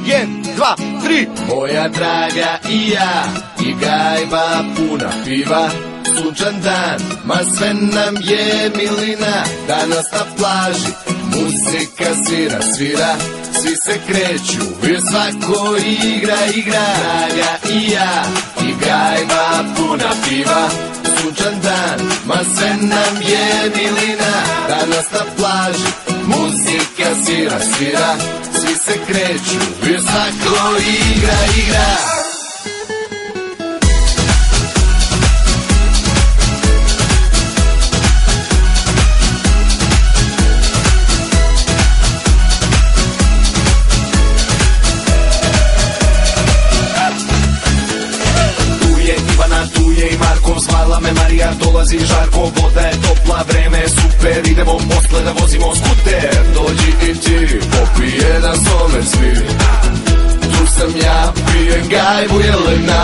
1, 2, 3. Moja draga i ja, i gajba puna piva, sunčan dan, ma sve nam je milina. Danas na plaži, muzika svira, svira, svi se kreću, jer svako igra. Draga i ja, i gajba puna piva, sunčan dan, ma sve nam je milina. Danas na plaži, muzika svira, svira, svi se kreću, jer svako igra. Tu je i Marko, zvala me Marija, dolazi žarko, voda je topla, vreme je super, idemo posle da vozimo skuter. Dođi i ti, popi jedan somer svi, tu sam ja, pijem gajbu Jelena.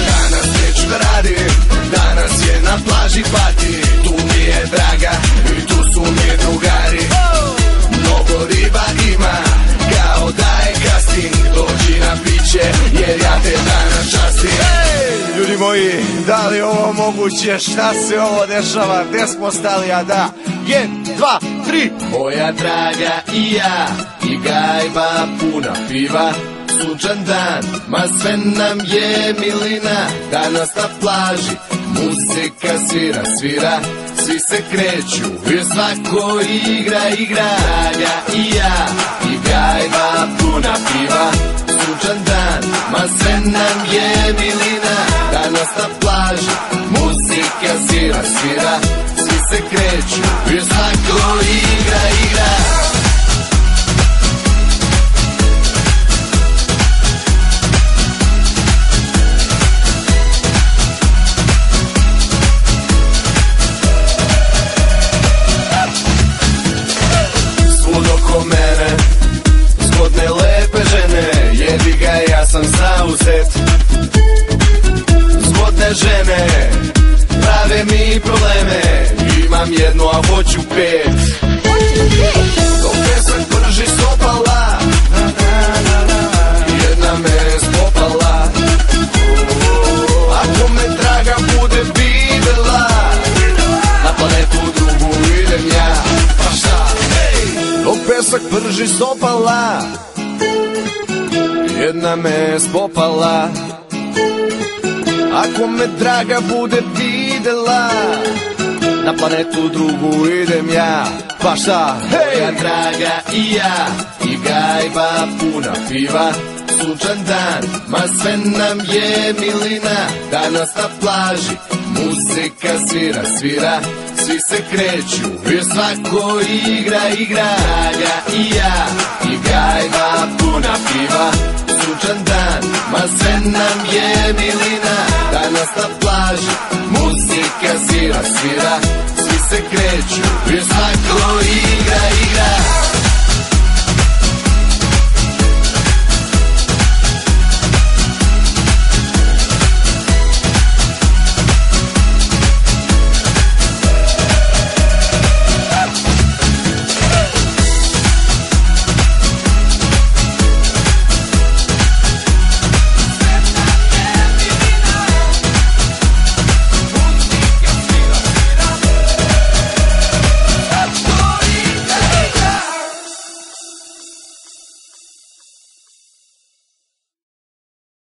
Danas neću da radim, danas je na plaži pati, tu mi je draga i tu su mi drugari. Mnogo riba ima, kao da je casting, dođi na piće, jer ja te danas častim. Ljudi moji, da li je ovo moguće? Šta se ovo dešava? Gde smo stali, a da? 1, 2, 3. Moja draga i ja, i gajba puna piva, sunčan dan, ma sve nam je milina. Danas na plaži, muzika svira, svira, svi se kreću, jer svako igra. Draga i ja, i gajba puna piva, sunčan dan, ma sve nam je milina. Danas na plaži, muzika svira, svira, svi se kreću, jer svako igra. Svud oko mene, zgodne lepe žene, jebi ga ja sam zauzet. Zgodne žene, prave mi probleme, imam jednu a hoću pet. Dok pesak prži stopala, jedna me spopala. Ako me draga bude videla, na planetu drugu idem ja, pa šta? Dok pesak prži stopala, jedna me spopala. Ako me draga bude videla, na planetu drugu idem ja, pa šta? Moja draga i ja, i gajba puna piva, sunčan dan, ma sve nam je milina. Danas na plaži, muzika svira, svira, svi se kreću, jer svako igra. Draga i ja, i gajba puna piva, sunčan dan, ma sve nam je milina. Danas na plaži, muzika svira, svira, svi se kreću, jer svako igra.